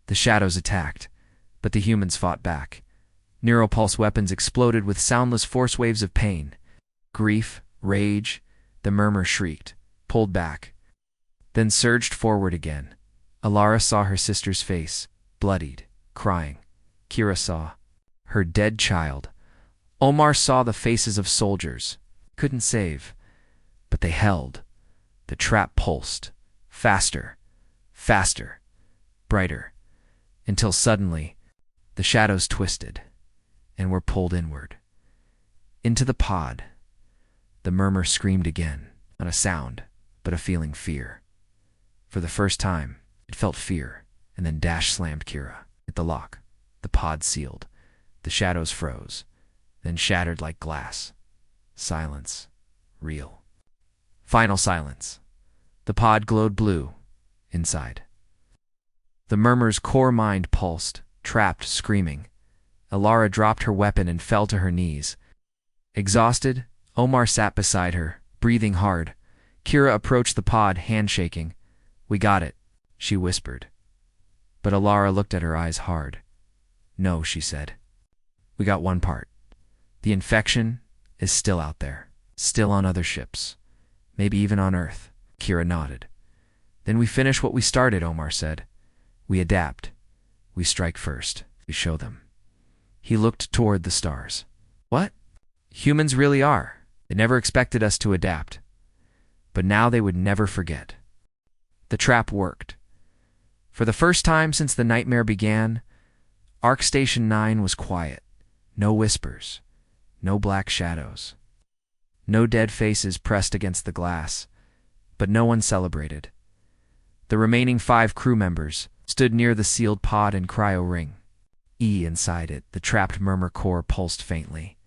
The shadows attacked, but the humans fought back. Neuropulse weapons exploded with soundless force waves of pain. Grief, rage, the murmur shrieked, pulled back, then surged forward again. Ilara saw her sister's face, bloodied, crying. Kira saw her dead child. Omar saw the faces of soldiers. Couldn't save, but they held. The trap pulsed, faster, faster, brighter, until suddenly the shadows twisted and were pulled inward. Into the pod. The murmur screamed again, not a sound, but a feeling fear. For the first time, it felt fear, and then Dash slammed Kira. Hit the lock. The pod sealed. The shadows froze, then shattered like glass. Silence. Real. Final silence. The pod glowed blue, inside. The murmur's core mind pulsed, trapped, screaming. Ilara dropped her weapon and fell to her knees. Exhausted, Omar sat beside her, breathing hard. Kira approached the pod, handshaking. We got it, she whispered. But Ilara looked at her eyes hard. No, she said. We got one part. The infection is still out there, still on other ships, maybe even on Earth. Kira nodded. Then we finish what we started, Omar said. We adapt. We strike first. We show them. He looked toward the stars. What? Humans really are. They never expected us to adapt. But now they would never forget. The trap worked. For the first time since the nightmare began, Arc Station 9 was quiet. No whispers, no black shadows, no dead faces pressed against the glass, but no one celebrated. The remaining 5 crew members stood near the sealed pod and cryo ring. Inside it, the trapped murmur core pulsed faintly.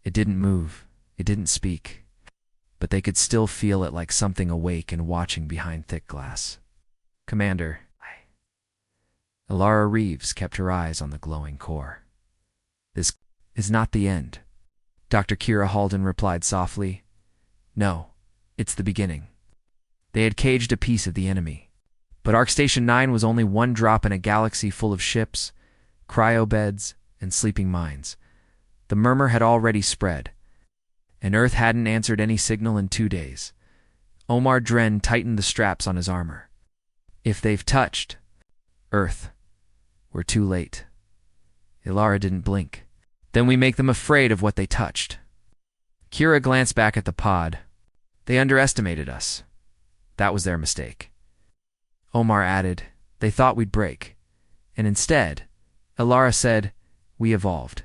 It didn't move, it didn't speak, but they could still feel it like something awake and watching behind thick glass. Commander, Alara Reeves kept her eyes on the glowing core. This is not the end, Dr. Kira Halden replied softly. No, it's the beginning. They had caged a piece of the enemy. But Arc Station 9 was only one drop in a galaxy full of ships, cryobeds, and sleeping mines. The murmur had already spread, and Earth hadn't answered any signal in 2 days. Omar Dren tightened the straps on his armor. If they've touched Earth, we're too late. Ilara didn't blink. Then we make them afraid of what they touched. Kira glanced back at the pod. They underestimated us. That was their mistake. Omar added, they thought we'd break. And instead, Ilara said, we evolved.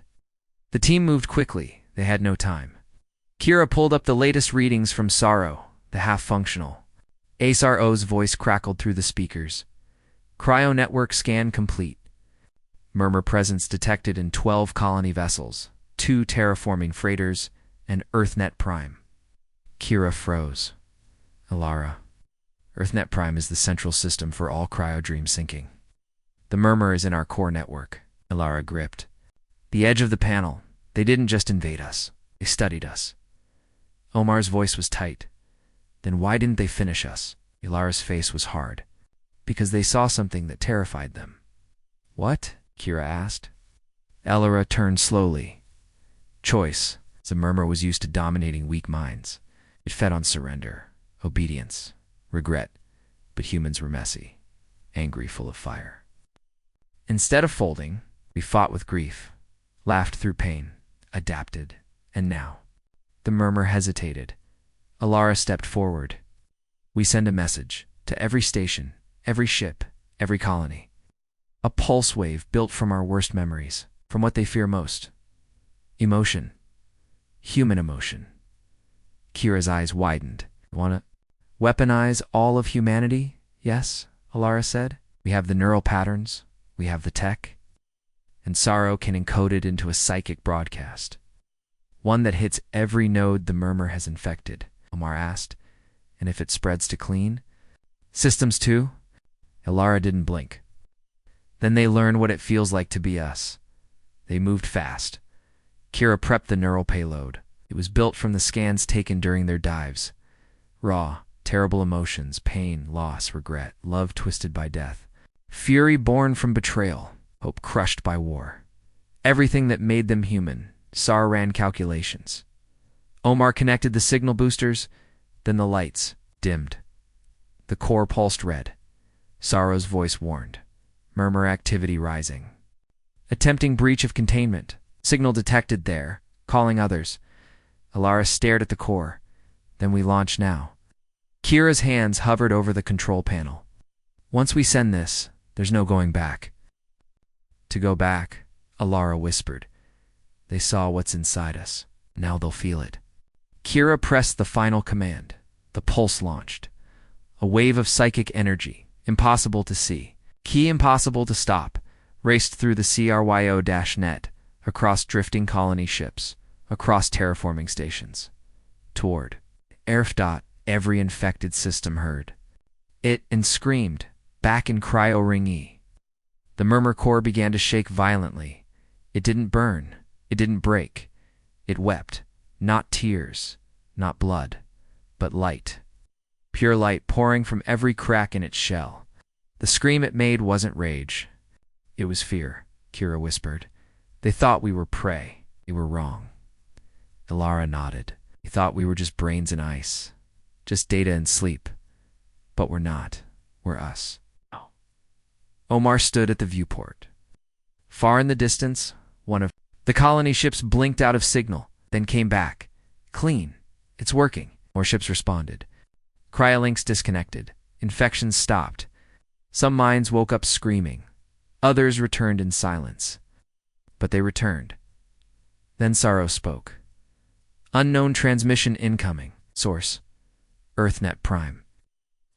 The team moved quickly. They had no time. Kira pulled up the latest readings from Sorrow, the half-functional. ASRO's voice crackled through the speakers. Cryo network scan complete. Murmur presence detected in 12 colony vessels, 2 terraforming freighters, and EarthNet Prime. Kira froze. Ilara. EarthNet Prime is the central system for all cryodream sinking. The murmur is in our core network. Ilara gripped. The edge of the panel. They didn't just invade us. They studied us. Omar's voice was tight. Then why didn't they finish us? Ilara's face was hard. Because they saw something that terrified them. What? Kira asked. Ilara turned slowly. Choice. The murmur was used to dominating weak minds. It fed on surrender, obedience, regret. But humans were messy, angry, full of fire. Instead of folding, we fought with grief, laughed through pain, adapted, and now. The murmur hesitated. Ilara stepped forward. We send a message to every station, every ship, every colony. A pulse wave built from our worst memories, from what they fear most. Emotion. Human emotion. Kira's eyes widened. Wanna weaponize all of humanity? Yes, Ilara said. We have the neural patterns. We have the tech. And sorrow can encode it into a psychic broadcast. One that hits every node the murmur has infected, Omar asked. And if it spreads to clean? Systems too? Ilara didn't blink. Then they learn what it feels like to be us. They moved fast. Kira prepped the neural payload. It was built from the scans taken during their dives. Raw, terrible emotions, pain, loss, regret, love twisted by death. Fury born from betrayal, hope crushed by war. Everything that made them human. SAR ran calculations. Omar connected the signal boosters, then the lights dimmed. The core pulsed red. Sorrow's voice warned. Murmur activity rising. Attempting breach of containment. Signal detected there, calling others. Ilara stared at the core. Then we launch now. Kira's hands hovered over the control panel. Once we send this, there's no going back. To go back, Ilara whispered. They saw what's inside us. Now they'll feel it. Kira pressed the final command. The pulse launched. A wave of psychic energy, impossible to see. Key impossible to stop, raced through the CRYO-net, across drifting colony ships, across terraforming stations. Toward ERF. Every infected system heard. It and screamed, back in cryo ring E. The murmur core began to shake violently. It didn't burn. It didn't break. It wept. Not tears, not blood, but light. Pure light pouring from every crack in its shell. The scream it made wasn't rage. It was fear, Kira whispered. They thought we were prey. They were wrong. Ilara nodded. They thought we were just brains in ice. Just data and sleep. But we're not. We're us. Oh. Omar stood at the viewport. Far in the distance, one of the colony ships blinked out of signal, then came back. Clean. It's working. More ships responded. Cryolinks disconnected. Infections stopped. Some minds woke up screaming. Others returned in silence. But they returned. Then Sorrow spoke. Unknown transmission incoming. Source: EarthNet Prime.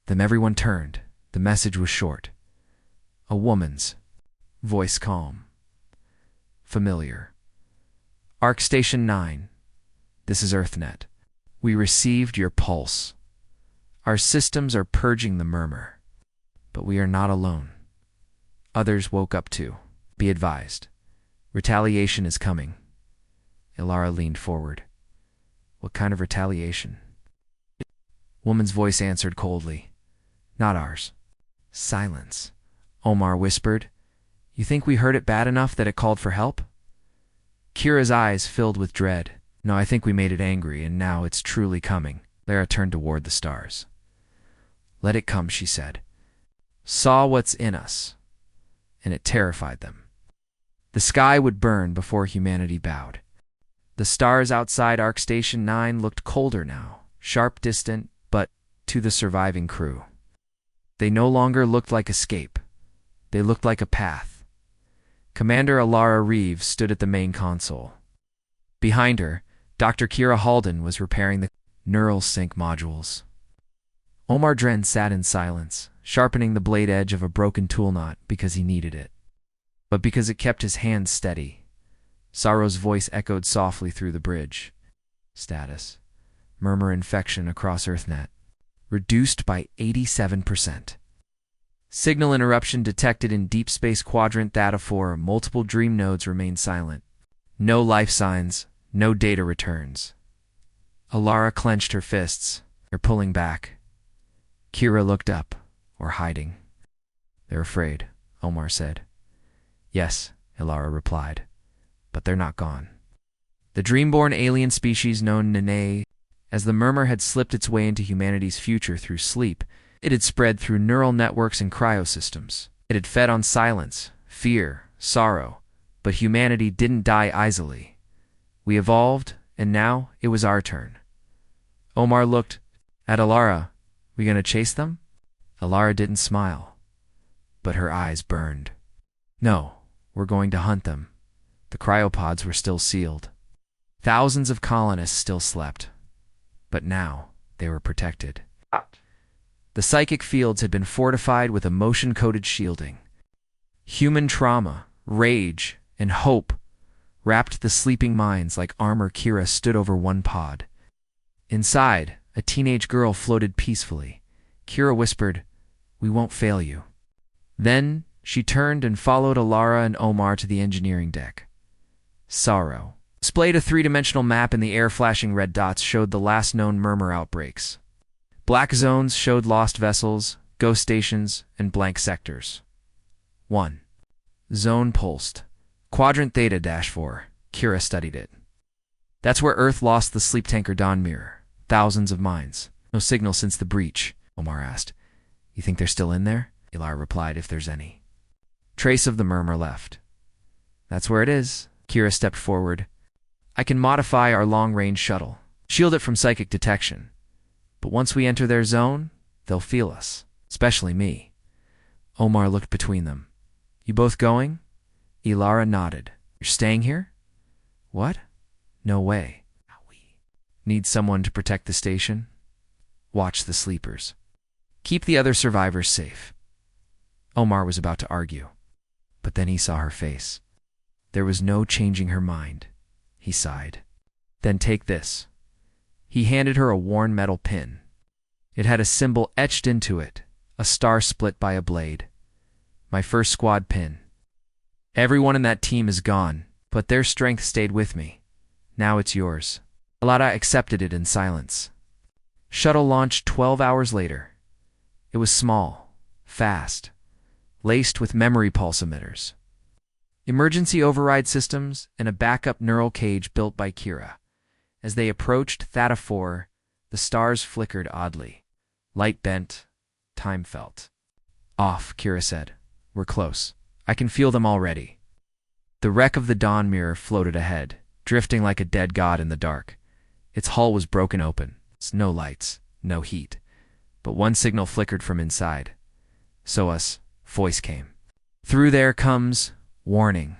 Then everyone turned. The message was short. A woman's. Voice calm. Familiar. Arc Station 9. This is EarthNet. We received your pulse. Our systems are purging the murmur. But we are not alone. Others woke up too. Be advised. Retaliation is coming. Ilara leaned forward. What kind of retaliation? Woman's voice answered coldly. Not ours. Silence. Omar whispered. You think we heard it bad enough that it called for help? Kira's eyes filled with dread. No, I think we made it angry, and now it's truly coming. Lara turned toward the stars. Let it come, she said. Saw what's in us, and it terrified them. The sky would burn before humanity bowed. The stars outside Arc Station 9 looked colder now, sharp, distant, but to the surviving crew. They no longer looked like escape. They looked like a path. Commander Ilara Reeves stood at the main console. Behind her, Dr. Kira Halden was repairing the neural sync modules. Omar Dren sat in silence, sharpening the blade edge of a broken tool knot because he needed it. But because it kept his hands steady. Sorrow's voice echoed softly through the bridge. Status: murmur infection across EarthNet. Reduced by 87%. Signal interruption detected in Deep Space Quadrant Theta 4. Multiple dream nodes remain silent. No life signs, no data returns. Ilara clenched her fists. They're pulling back. Kira looked up, or hiding. They're afraid, Omar said. Yes, Ilara replied, but they're not gone. The dreamborn alien species known Nene, as the murmur had slipped its way into humanity's future through sleep, it had spread through neural networks and cryosystems. It had fed on silence, fear, sorrow, but humanity didn't die easily. We evolved, and now it was our turn. Omar looked at Ilara. We gonna chase them? Ilara didn't smile, but her eyes burned. No, we're going to hunt them. The cryopods were still sealed. Thousands of colonists still slept, but now they were protected. The psychic fields had been fortified with emotion-coded shielding. Human trauma, rage, and hope wrapped the sleeping minds like armor. Kira stood over one pod. Inside, a teenage girl floated peacefully. Kira whispered, "We won't fail you." Then she turned and followed Ilara and Omar to the engineering deck. Sorrow displayed a three-dimensional map in the air. Flashing red dots showed the last known murmur outbreaks. Black zones showed lost vessels, ghost stations, and blank sectors. 1. Zone pulsed. Quadrant Theta-4. Kira studied it. That's where Earth lost the sleep tanker Dawn Mirror. Thousands of mines. No signal since the breach, Omar asked. You think they're still in there? Ilara replied, if there's any. Trace of the murmur left. That's where it is. Kira stepped forward. I can modify our long-range shuttle. Shield it from psychic detection. But once we enter their zone, they'll feel us. Especially me. Omar looked between them. You both going? Ilara nodded. You're staying here? What? No way. Need someone to protect the station? Watch the sleepers. Keep the other survivors safe. Omar was about to argue, but then he saw her face. There was no changing her mind. He sighed. Then take this. He handed her a worn metal pin. It had a symbol etched into it, a star split by a blade. My first squad pin. Everyone in that team is gone, but their strength stayed with me. Now it's yours. Ilara accepted it in silence. Shuttle launched 12 hours later. It was small, fast, laced with memory pulse emitters. Emergency override systems and a backup neural cage built by Kira. As they approached Theta 4, the stars flickered oddly. Light bent, time felt. Off, Kira said. We're close. I can feel them already. The wreck of the Dawn Mirror floated ahead, drifting like a dead god in the dark. Its hull was broken open. No lights, no heat. But one signal flickered from inside. SOS, Voice came. Through there comes warning.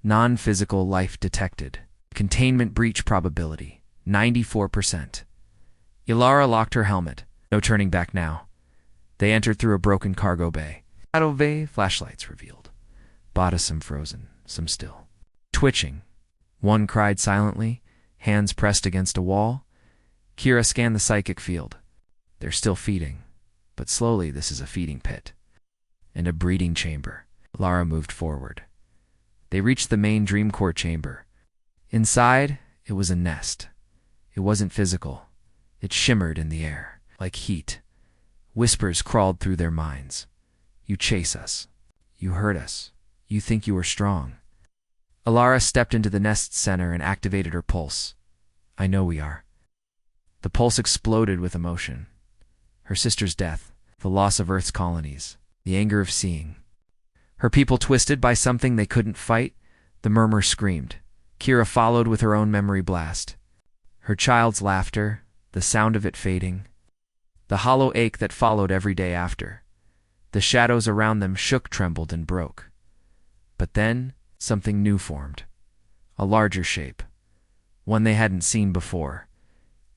Non-physical life detected. Containment breach probability, 94%. Ilara locked her helmet. No turning back now. They entered through a broken cargo bay. Shadow bay flashlights revealed. Bodice some frozen, some still. Twitching. One cried silently, hands pressed against a wall. Kira scanned the psychic field. They're still feeding, but slowly this is a feeding pit. And a breeding chamber. Lara moved forward. They reached the main dream core chamber. Inside, it was a nest. It wasn't physical. It shimmered in the air, like heat. Whispers crawled through their minds. You chase us. You hurt us. You think you are strong. Alara stepped into the nest's center and activated her pulse. I know we are. The pulse exploded with emotion. Her sister's death, the loss of Earth's colonies, the anger of seeing. Her people twisted by something they couldn't fight, the murmur screamed. Kira followed with her own memory blast. Her child's laughter, the sound of it fading. The hollow ache that followed every day after. The shadows around them shook, trembled, and broke. But then, something new formed. A larger shape. One they hadn't seen before.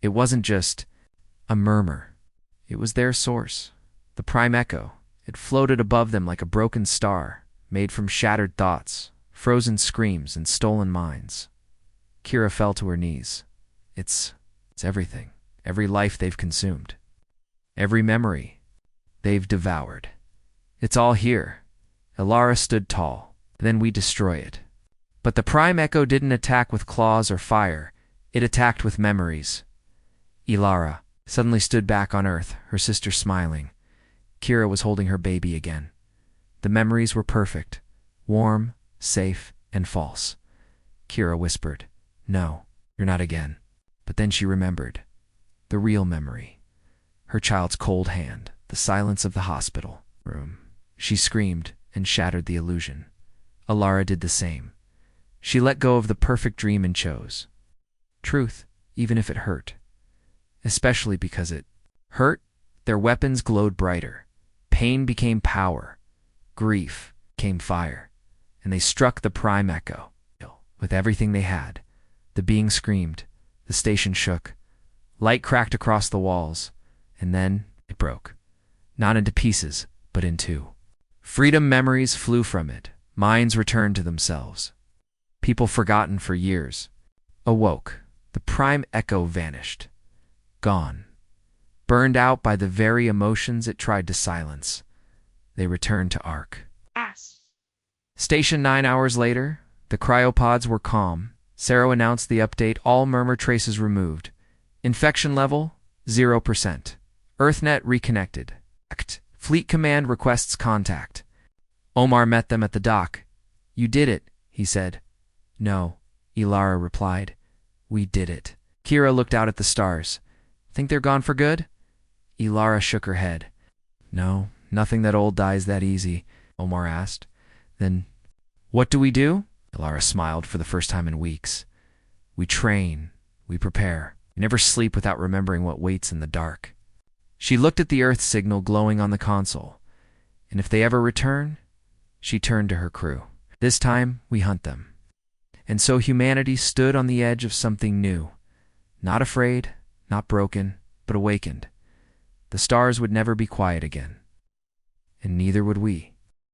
It wasn't just a murmur. It was their source. The prime echo. It floated above them like a broken star, made from shattered thoughts, frozen screams, and stolen minds. Kira fell to her knees. It's everything. Every life they've consumed. Every memory they've devoured. It's all here. Ilara stood tall. Then we destroy it. But the prime echo didn't attack with claws or fire. It attacked with memories. Ilara suddenly stood back on Earth, her sister smiling. Kira was holding her baby again. The memories were perfect, warm, safe, and false. Kira whispered, No, you're not again. But then she remembered. The real memory. Her child's cold hand, the silence of the hospital room. She screamed and shattered the illusion. Alara did the same. She let go of the perfect dream and chose truth, even if it hurt. Especially because it hurt, their weapons glowed brighter. Pain became power. Grief became fire. And they struck the prime echo. With everything they had. The being screamed. The station shook. Light cracked across the walls. And then it broke. Not into pieces, but in two. Freedom memories flew from it. Minds returned to themselves. People forgotten for years awoke. The prime echo vanished. Gone. Burned out by the very emotions it tried to silence. They returned to Ark. Station 9 hours later, the cryopods were calm. Sero announced the update, all murmur traces removed. Infection level, 0%. EarthNet reconnected. Fleet Command requests contact. Omar met them at the dock. You did it, he said. No, Ilara replied. We did it. Kira looked out at the stars. Think they're gone for good? Ilara shook her head. No, nothing that old dies that easy, Omar asked. Then, what do we do? Ilara smiled for the first time in weeks. We train. We prepare. We never sleep without remembering what waits in the dark. She looked at the Earth signal glowing on the console. And if they ever return, she turned to her crew. This time, we hunt them. And so humanity stood on the edge of something new. Not afraid, not broken, but awakened. The stars would never be quiet again. And neither would we.